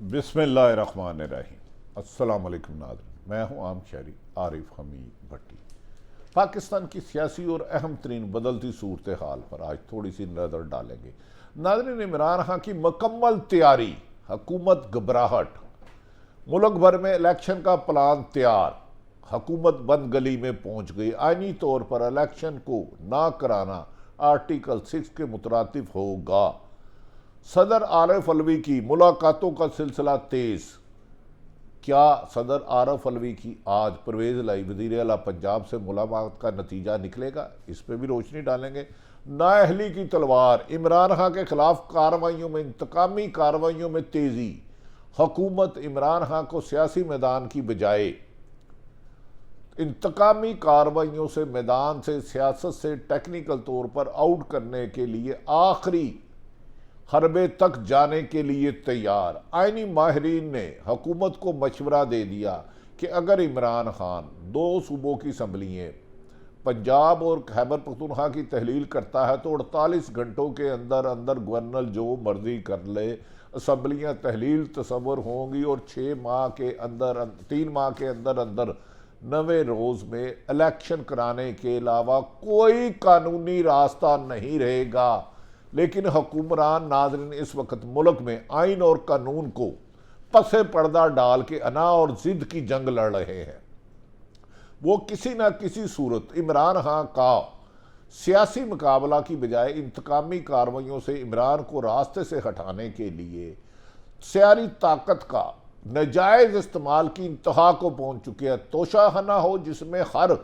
बिस्मिल्लाहिर्रहमानिर्रहीम। अस्सलाम वालेकुम नाज़रीन, मैं हूं आम शहरी आरिफ हमीद भट्टी। पाकिस्तान की सियासी और अहम तरीन बदलती सूरत हाल पर आज थोड़ी सी नज़र डालेंगे। नाज़रीन, इमरान खान की मुकम्मल तैयारी, हुकूमत घबराहट, मुल्क भर में इलेक्शन का प्लान तैयार, हुकूमत बंद गली में पहुंच गई। आईनी तौर पर इलेक्शन को ना कराना आर्टिकल 6 के मुतरातिफ होगा। सदर आरिफ अलवी की मुलाकातों का सिलसिला तेज। क्या सदर आरिफ अलवी की आज परवेज लाई वज़ीर आला पंजाब से मुलाकात का नतीजा निकलेगा, इस पर भी रोशनी डालेंगे। नाअहली की तलवार, इमरान खान के खिलाफ कार्रवाइयों में, इंतकामी कार्रवाइयों में तेजी। हुकूमत इमरान खान को सियासी मैदान की बजाय इंतकामी कार्रवाइयों से, मैदान से, सियासत से टेक्निकल तौर पर आउट करने के लिए आखिरी हरबे तक जाने के लिए तैयार। आईनी माहिरीन ने हुकूमत को मशवरा दे दिया कि अगर इमरान खान दो सूबों की असम्बलियाँ पंजाब और खैबर पख्तूनख्वा की तहलील करता है तो 48 घंटों के अंदर अंदर गवर्नर जो मर्जी कर ले, असम्बलियाँ तहलील तस्वर होंगी और 3 माह के अंदर अंदर 9वें रोज़ में इलेक्शन कराने के अलावा कोई कानूनी रास्ता नहीं रहेगा। लेकिन हुक्मरान नाज़रीन इस वक्त मुल्क में आइन और कानून को पसे पर्दा डाल के अना और जिद की जंग लड़ रहे हैं। वो किसी न किसी सूरत इमरान खान का सियासी मुकाबला की बजाय इंतकामी कार्रवाइयों से इमरान को रास्ते से हटाने के लिए सियासी ताकत का नाजायज़ इस्तेमाल की इंतहा को पहुंच चुके हैं। तोशाखाना हो जिसमें हर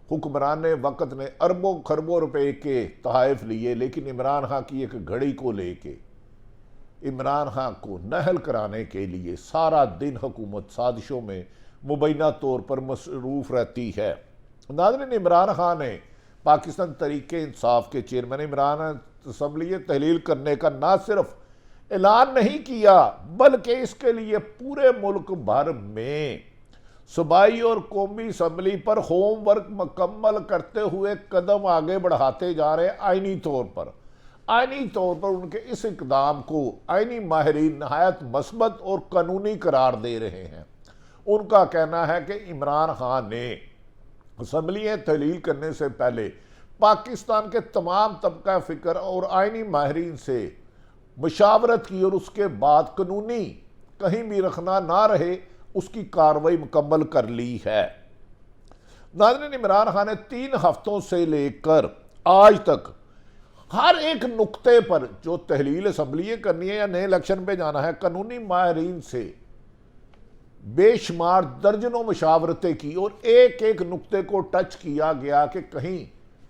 हुक्मरान वक़्त ने अरबों खरबों रुपए के तोहफ़ लिए, लेकिन इमरान खान की एक घड़ी को लेके इमरान खान को नहल कराने के लिए सारा दिन हुकूमत साजिशों में मुबैना तौर पर मसरूफ़ रहती है। नाज़रीन, इमरान खान ने पाकिस्तान तहरीक इंसाफ के चेयरमैन इमरान असम्बली तहलील करने का न सिर्फ ऐलान नहीं किया, बल्कि इसके लिए पूरे मुल्क भर में सूबाई और कौमी असम्बली पर होमवर्क मुकम्मल करते हुए कदम आगे बढ़ाते जा रहे हैं। आईनी तौर पर उनके इस इकदाम को आईनी माहिरीन नहायत मस्बत और कानूनी करार दे रहे हैं। उनका कहना है कि इमरान खान ने असम्बलियाँ तहलील करने से पहले पाकिस्तान के तमाम तबका फ़िक्र और आईनी माहिरीन से मुशावरत की और उसके बाद कानूनी कहीं भी रखना ना रहे उसकी कार्रवाई मुकम्मल कर ली है। नाज़रीन, इमरान खान ने 3 हफ्तों से लेकर आज तक हर एक नुक्ते पर जो तहलील असम्बलियाँ करनी है या नए इलेक्शन पे जाना है, कानूनी माहिरीन से बेशुमार दर्जनों मुशावरतें की और एक एक नुक्ते को टच किया गया कि कहीं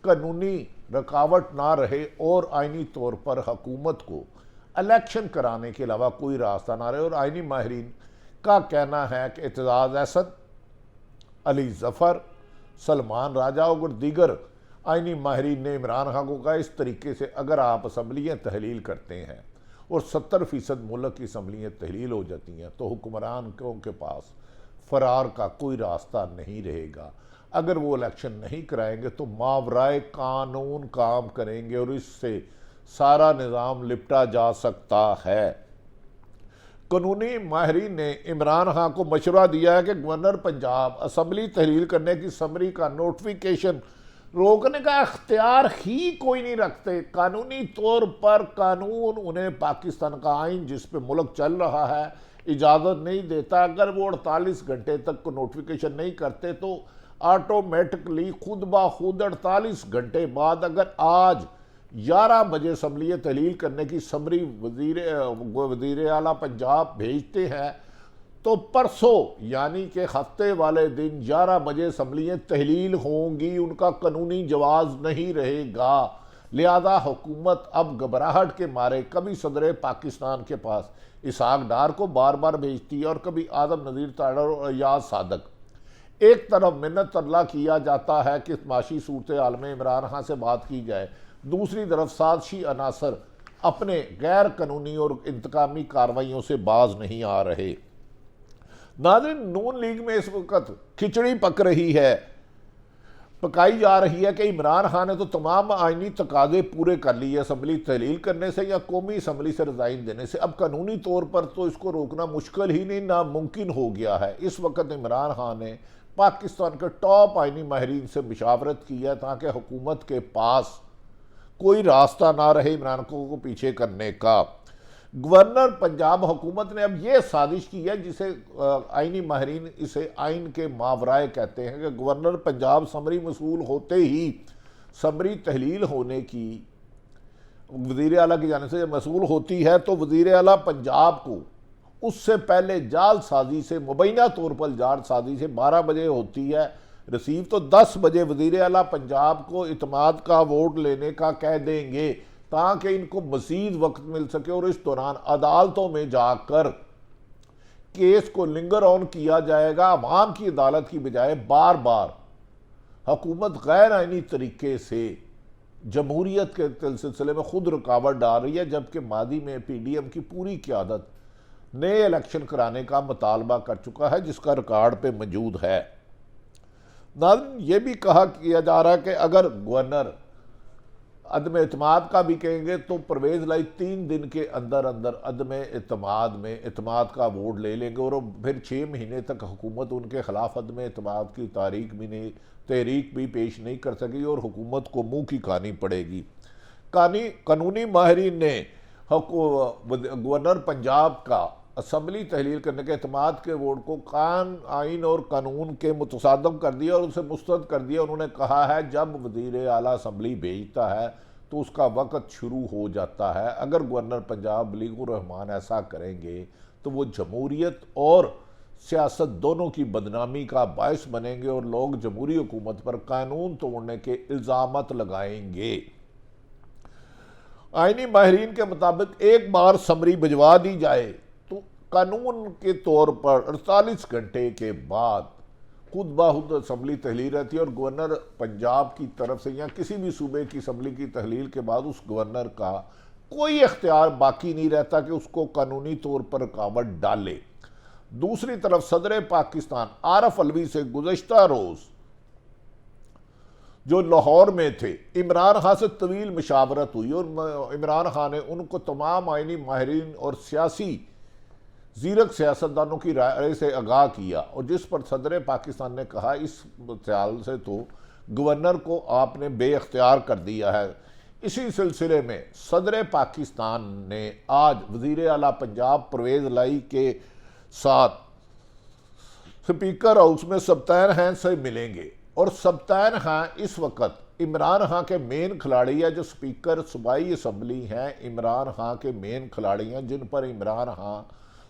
कानूनी रुकावट ना रहे और आईनी तौर पर हुकूमत को इलेक्शन कराने के अलावा कोई रास्ता ना रहे। और आईनी माहिरीन का कहना है कि एतजाज़ अहसन, अली ज़फ़र, सलमान राजा और दीगर आईनी माहिरीन ने इमरान खान को कहा इस तरीके से अगर आप असम्बलियाँ तहलील करते हैं और 70% मुल्क की असम्बलियाँ तहलील हो जाती हैं तो हुक्मरानों के पास फ़रार का कोई रास्ता नहीं रहेगा। अगर वो इलेक्शन नहीं कराएंगे तो मावराए कानून काम करेंगे और इससे सारा निज़ाम लिपटा जा सकता है। कानूनी माहिरीन ने इमरान खान को मशवरा दिया है कि गवर्नर पंजाब असम्बली तहलील करने की समरी का नोटिफिकेशन रोकने का अख्तियार ही कोई नहीं रखते। कानूनी तौर पर कानून उन्हें पाकिस्तान का आइन जिस पे मुल्क चल रहा है इजाज़त नहीं देता। अगर वो 48 घंटे तक को नोटिफिकेशन नहीं करते तो ऑटोमेटिकली खुद ब खुद 48 घंटे बाद अगर आज 11 बजे असम्बली तहलील करने की समरी वज़ीर आला पंजाब भेजते हैं तो परसों यानी कि हफ्ते वाले दिन 11 बजे असम्बलियाँ तहलील होंगी, उनका कानूनी जवाज़ नहीं रहेगा। लिहाजा हुकूमत अब घबराहट के मारे कभी सदर पाकिस्तान के पास इसहाक डार को बार बार भेजती है और कभी आदम नज़ीर ताडर और अयाज सादक। एक तरफ मिन्नत तरला किया जाता है कि माशी सूरत हाल में इमरान खान से बात की जाए, दूसरी तरफ साजिशी अनासर अपने गैर कानूनी और इंतकामी कार्रवाइयों से बाज नहीं आ रहे। नाज़रीन, नून लीग में इस वक्त खिचड़ी पक रही है। पकाई जा रही है कि इमरान खान ने तो तमाम आइनी तकाजे पूरे कर लिए असम्बली तहलील करने से या कौमी असम्बली से रिजाइन देने से। अब कानूनी तौर पर तो इसको रोकना मुश्किल ही नहीं, नामुमकिन हो गया है। इस वक्त इमरान खान ने पाकिस्तान के टॉप आइनी माहिरीन से मुशावरत की है ताकि हुकूमत के पास कोई रास्ता ना रहे इमरान को पीछे करने का। गवर्नर पंजाब हुकूमत ने अब यह साजिश की है जिसे आइनी माहिरीन इसे आइन के मावराए कहते हैं कि गवर्नर पंजाब समरी मसूल होते ही समरी तहलील होने की वज़ीर आला की जाने से जब मसूल होती है तो वज़ीर आला पंजाब को उससे पहले जाल साजी से मुबैना तौर पर जाल साजी से 12 बजे होती है रिसीव, तो 10 बजे वज़ीर आला पंजाब को इत्माद का वोट लेने का कह देंगे ताकि इनको मज़ीद वक्त मिल सके और इस दौरान अदालतों में जाकर केस को लिंगर ऑन किया जाएगा। अवाम की अदालत की बजाय बार बार हुकूमत गैर आइनी तरीके से जमहूरियत के सिलसिले में खुद रुकावट डाल रही है, जबकि मादी में PDM की पूरी क़यादत नए इलेक्शन कराने का मुतालबा कर चुका है जिसका रिकॉर्ड पे मौजूद है। नाज़रीन, ये भी कहा किया जा रहा है कि अगर गवर्नर अदम एतमाद का भी कहेंगे तो परवेज़ लाई 3 दिन के अंदर अंदर अदम एतमाद में एतमाद का वोट ले लेंगे और फिर 6 महीने तक हुकूमत उनके खिलाफ अदम एतमाद की तहरीक भी पेश नहीं कर सकेगी और हुकूमत को मुंह की खानी पड़ेगी। कानूनी माहिरीन ने गवर्नर पंजाब का असम्बली तहलील करने के एतमाद के वोट को आइन और कानून के मुतसादम कर दिया और उसे मुस्तरद कर दिया। उन्होंने कहा है जब वज़ीर आला असम्बली भेजता है तो उसका वक़्त शुरू हो जाता है। अगर गवर्नर पंजाब बलीगुर रहमान ऐसा करेंगे तो वो जमहूरियत और सियासत दोनों की बदनामी का बायस बनेंगे और लोग जमहूरी हुकूमत पर कानून तोड़ने के इल्ज़ामत लगाएंगे। आइनी माहिरीन के मुताबिक एक बार समरी भिजवा दी जाए तो कानून के तौर पर 48 घंटे के बाद खुद बाखुद असम्बली तहलील रहती है और गवर्नर पंजाब की तरफ से या किसी भी सूबे की असम्बली की तहलील के बाद उस गवर्नर का कोई इख्तियार बाकी नहीं रहता कि उसको कानूनी तौर पर रुकावट डाले। दूसरी तरफ सदर पाकिस्तान आरफ अलवी से गुज़श्ता रोज़ जो लाहौर में थे इमरान खान से तवील मुशावरत हुई और इमरान खान ने उनको तमाम आइनी माहिरीन और सियासी ज़ीरक सियासतदानों की राय से आगाह किया और जिस पर सदर पाकिस्तान ने कहा इस ख्याल से तो गवर्नर को आपने बेअख्तियार कर दिया है। इसी सिलसिले में सदर पाकिस्तान ने आज वज़ीर आला पंजाब परवेज़ लाई के साथ स्पीकर हाउस में सब्तान खान से मिलेंगे और सब्तान खान इस वक्त इमरान खान के मेन खिलाड़ी है। जो स्पीकर सूबाई असम्बली हैं इमरान खान के मेन खिलाड़ी हैं जिन पर इमरान खान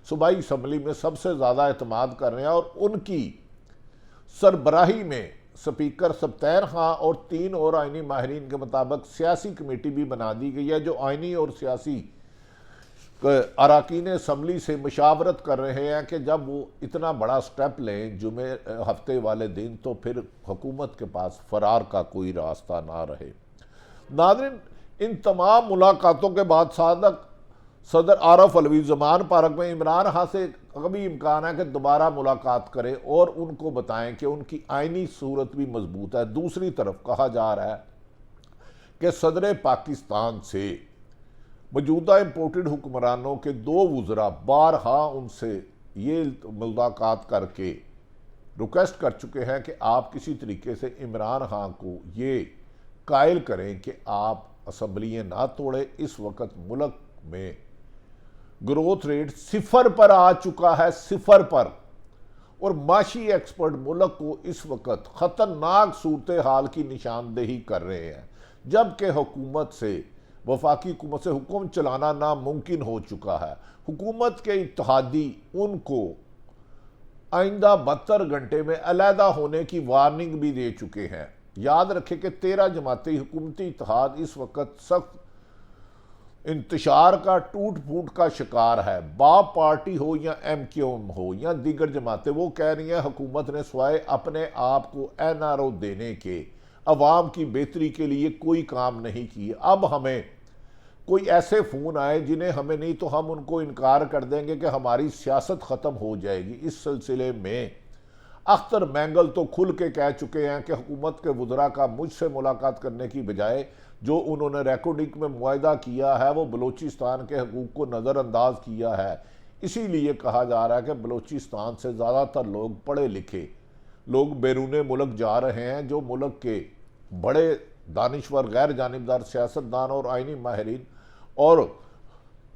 सूबाई असम्बली में सबसे ज़्यादा एतमाद कर रहे हैं और उनकी सरबराही में स्पीकर सब्तान खान और 3 और आइनी माहिरीन के मुताबिक सियासी कमेटी भी बना दी गई है जो आइनी और सियासी अरकान असम्बली से मुशावरत कर रहे हैं कि जब वो इतना बड़ा स्टेप लें जुमे हफ्ते वाले दिन तो फिर हुकूमत के पास फरार का कोई रास्ता ना रहे। नाज़रीन, इन तमाम मुलाकातों के बाद सदर आरफ अलवी ज़मान पार्क में इमरान खान से कभी इम्कान है कि दोबारा मुलाकात करें और उनको बताएं कि उनकी आइनी सूरत भी मजबूत है। दूसरी तरफ कहा जा रहा है कि सदर पाकिस्तान से मौजूदा इम्पोर्टेड हुक्मरानों के 2 वज़रा बारहा उनसे ये मुलाकात करके रिक्वेस्ट कर चुके हैं कि आप किसी तरीके से इमरान खान को ये कायल करें कि आप असम्बलियाँ ना तोड़े। इस वक्त मुल्क में ग्रोथ रेट 0 पर आ चुका है, 0 पर, और माशी एक्सपर्ट मुल्क को इस वक्त ख़तरनाक सूरत हाल की निशानदेही कर रहे हैं जबकि हुकूमत से वफाकी हुकूमत से हुक्म चलाना नामुमकिन हो चुका है। हुकूमत के इत्तेहादी उनको आइंदा 72 घंटे में अलहदा होने की वार्निंग भी दे चुके हैं। याद रखें कि 13 जमाती हुकूमती इत्तेहाद इस वक्त सख्त इंतशार का टूट फूट का शिकार है। बाप पार्टी हो या MQM हो या दीगर जमातें, वो कह रही हैं हुकूमत ने स्वाय अपने आप को NRO देने के अवाम की बेहतरी के लिए कोई काम नहीं किए। अब हमें कोई ऐसे फ़ोन आए जिन्हें हमें नहीं तो हम उनको इनकार कर देंगे कि हमारी सियासत ख़त्म हो जाएगी। इस सिलसिले में अख्तर मैंगल तो खुल के कह चुके हैं कि हुकूमत के वज़रा का मुझसे मुलाकात करने की बजाय जो उन्होंने रेकॉर्डिंग में मुआहदा किया है वो बलूचिस्तान के हकूक़ को नज़रअंदाज किया है। इसीलिए कहा जा रहा है कि बलूचिस्तान से ज़्यादातर लोग पढ़े लिखे लोग बैरून मुल्क जा रहे हैं, जो मुल्क के बड़े दानिश्वर, गैर जानिबदार सियासतदान और आइनी माहिरीन और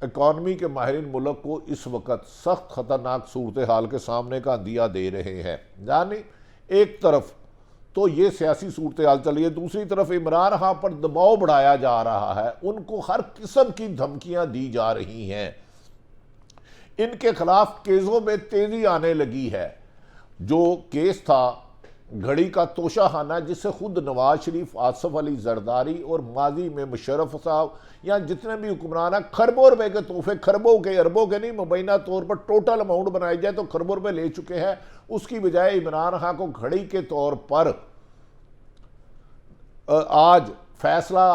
इकॉनमी के माहिरीन मुल्क को इस वक्त सख्त ख़तरनाक सूरत हाल के सामने का अंदिया दे रहे हैं। यानी एक तरफ तो ये सियासी सूरत हाल चल रही है, दूसरी तरफ इमरान खान पर दबाव बढ़ाया जा रहा है, उनको हर किस्म की धमकियां दी जा रही हैं, इनके खिलाफ केसों में तेजी आने लगी है। जो केस था घड़ी का तोशाखाना, जिससे खुद नवाज शरीफ, आसफ अली जरदारी और माजी में मुशर्रफ साहब या जितने भी हुक्मरान हैं, खरबों रुपए के तोहफे, खरबों के, अरबों के नहीं, मुबैना तौर पर टोटल अमाउंट बनाई जाए तो खरबों रुपए ले चुके हैं। उसकी बजाय इमरान खान को घड़ी के तौर पर आज फैसला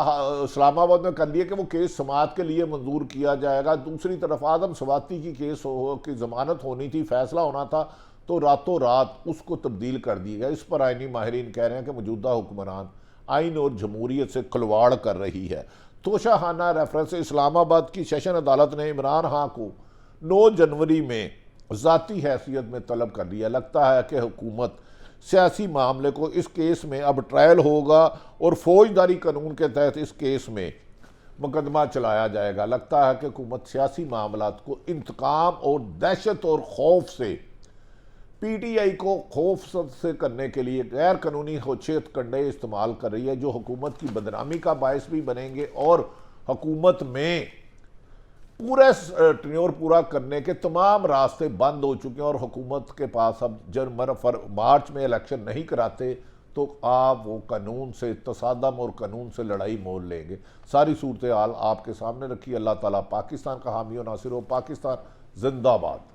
इस्लामाबाद में कर दिया कि वो केस समाअत के लिए मंजूर किया जाएगा। दूसरी तरफ आदम सवाती की केस की जमानत होनी थी, फैसला होना था, तो रातों रात उसको तब्दील कर दिया गया। इस पर आइनी माहिरीन कह रहे हैं कि मौजूदा हुक्मरान आइन और जमहूरियत से खिलवाड़ कर रही है। तोशाखाना रेफरेंस इस्लामाबाद की सेशन अदालत ने इमरान खान को 9 जनवरी में ज़ाती हैसियत में तलब कर लिया। लगता है कि हुकूमत सियासी मामले को, इस केस में अब ट्रायल होगा और फौजदारी कानून के तहत इस केस में मुकदमा चलाया जाएगा। लगता है कि हुकूमत सियासी मामलात को इंतकाम और दहशत और खौफ से, पीटीआई को खौफ से करने के लिए गैर कानूनी होशियत कंडे इस्तेमाल कर रही है, जो हुकूमत की बदनामी का बायस भी बनेंगे और हुकूमत में पूरे टेन्योर पूरा करने के तमाम रास्ते बंद हो चुके हैं और हुकूमत के पास अब मार्च में इलेक्शन नहीं कराते तो आप वो कानून से तसादम और कानून से लड़ाई मोल लेंगे। सारी सूरत हाल आपके सामने रखी। अल्लाह ताला पाकिस्तान का हामी और नासिर हो। पाकिस्तान जिंदाबाद।